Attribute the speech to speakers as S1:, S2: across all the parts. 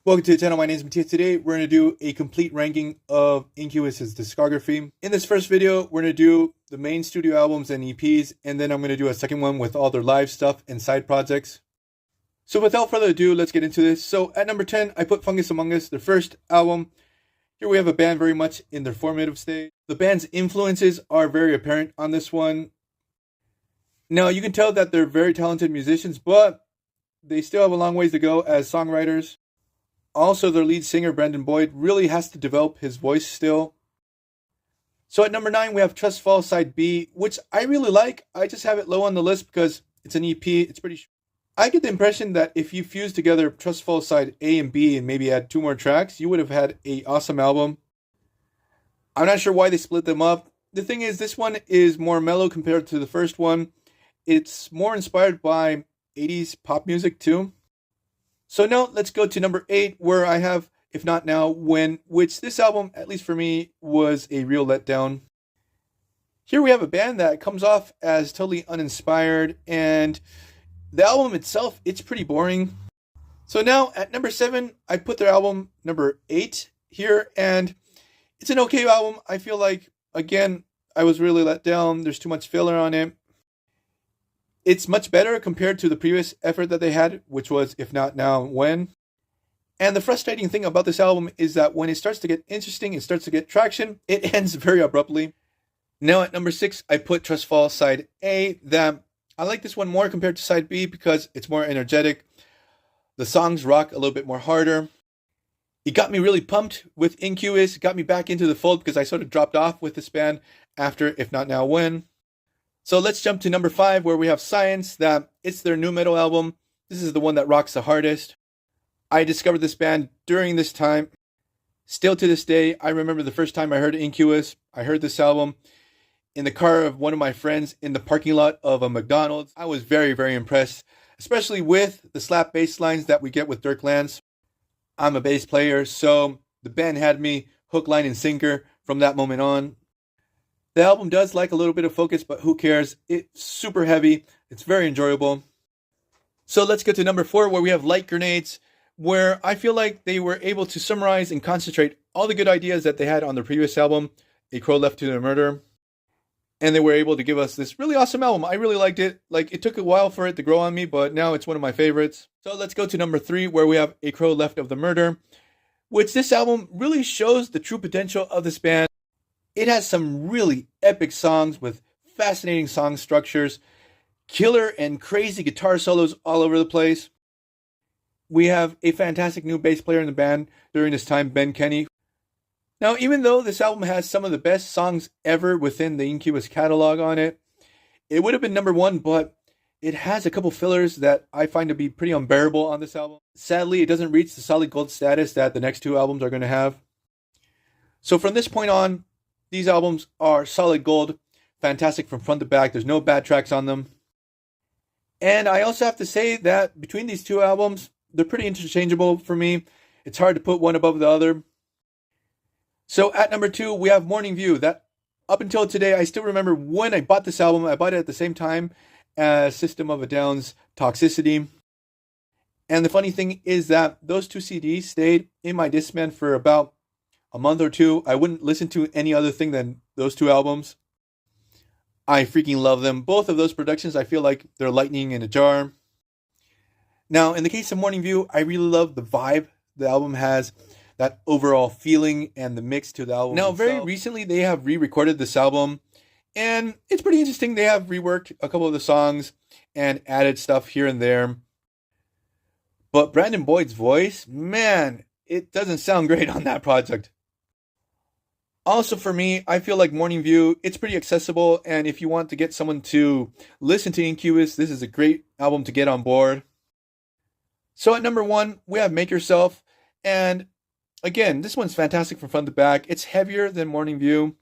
S1: Welcome to the channel. My name is Matthias. Today we're going to do a complete ranking of Incubus's discography. In this first video, we're going to do the main studio albums and EPs, and then I'm going to do a second one with all their live stuff and side projects. So without further ado, let's get into this. So at number 10, I put Fungus Among Us, their first album. Here we have a band very much in their formative stage. The band's influences are very apparent on this one. Now you can tell that they're very talented musicians, but they still have a long ways to go as songwriters. Also, their lead singer, Brandon Boyd, really has to develop his voice still. So at number 9, we have Trust Fall Side B, which I really like. I just have it low on the list because it's an EP. It's pretty short. I get the impression that if you fuse together Trust Fall Side A and B and maybe add 2 more tracks, you would have had an awesome album. I'm not sure why they split them up. The thing is, this one is more mellow compared to the first one. It's more inspired by 80s pop music too. So now let's go to number 8, where I have If Not Now, When, which this album, at least for me, was a real letdown. Here we have a band that comes off as totally uninspired, and the album itself, it's pretty boring. So now at number 7, I put their album number 8 here, and it's an okay album. I feel like, again, I was really let down. There's too much filler on it. It's much better compared to the previous effort that they had, which was If Not Now, When. And the frustrating thing about this album is that when it starts to get interesting, it starts to get traction, it ends very abruptly. Now at number 6, I put Trust Fall Side A. That I like this one more compared to Side B because it's more energetic. The songs rock a little bit more harder. It got me really pumped with Incubus. It got me back into the fold because I sort of dropped off with this band after If Not Now, When. So let's jump to number 5, where we have S.C.I.E.N.C.E, that it's their new metal album. This is the one that rocks the hardest. I discovered this band during this time. Still to this day, I remember the first time I heard Incubus. I heard this album in the car of one of my friends in the parking lot of a McDonald's. I was very, very impressed, especially with the slap bass lines that we get with Dirk Lance. I'm a bass player, so the band had me hook, line, and sinker from that moment on. The album does lack a little bit of focus, but who cares? It's super heavy. It's very enjoyable. So let's get to number 4, where we have Light Grenades, where I feel like they were able to summarize and concentrate all the good ideas that they had on their previous album, A Crow Left to Their Murder. And they were able to give us this really awesome album. I really liked it. Like, it took a while for it to grow on me, but now it's one of my favorites. So let's go to number 3, where we have A Crow Left of the Murder, which this album really shows the true potential of this band. It has some really epic songs with fascinating song structures, killer and crazy guitar solos all over the place. We have a fantastic new bass player in the band during this time, Ben Kenny. Now, even though this album has some of the best songs ever within the Incubus catalog on it, it would have been number 1, but it has a couple fillers that I find to be pretty unbearable on this album. Sadly, it doesn't reach the solid gold status that the next 2 albums are going to have. So from this point on, these albums are solid gold, fantastic from front to back. There's no bad tracks on them. And I also have to say that between these 2 albums, they're pretty interchangeable for me. It's hard to put one above the other. So at number 2, we have Morning View. That up until today, I still remember when I bought this album. I bought it at the same time as System of a Down's Toxicity. And the funny thing is that those 2 CDs stayed in my Discman for about a month or 2. I wouldn't listen to any other thing than those 2 albums. I freaking love them. Both of those productions, I feel like they're lightning in a jar. Now, in the case of Morning View, I really love the vibe the album has, that overall feeling and the mix to the album. Now, very recently, they have re-recorded this album, and it's pretty interesting. They have reworked a couple of the songs and added stuff here and there. But Brandon Boyd's voice, man, it doesn't sound great on that project. Also for me, I feel like Morning View, it's pretty accessible, and if you want to get someone to listen to Incubus, this is a great album to get on board. So at number 1, we have Make Yourself, and again, this one's fantastic from front to back. It's heavier than Morning View,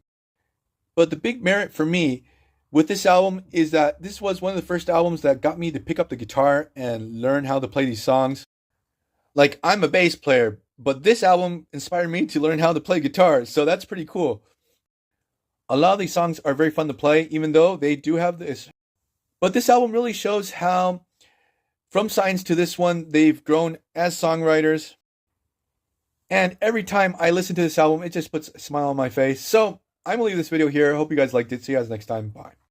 S1: but the big merit for me with this album is that this was one of the first albums that got me to pick up the guitar and learn how to play these songs. Like, I'm a bass player, but this album inspired me to learn how to play guitar, so that's pretty cool. A lot of these songs are very fun to play, even though they do have this. But this album really shows how, from S.C.I.E.N.C.E to this one, they've grown as songwriters. And every time I listen to this album, it just puts a smile on my face. So I'm going to leave this video here. I hope you guys liked it. See you guys next time. Bye.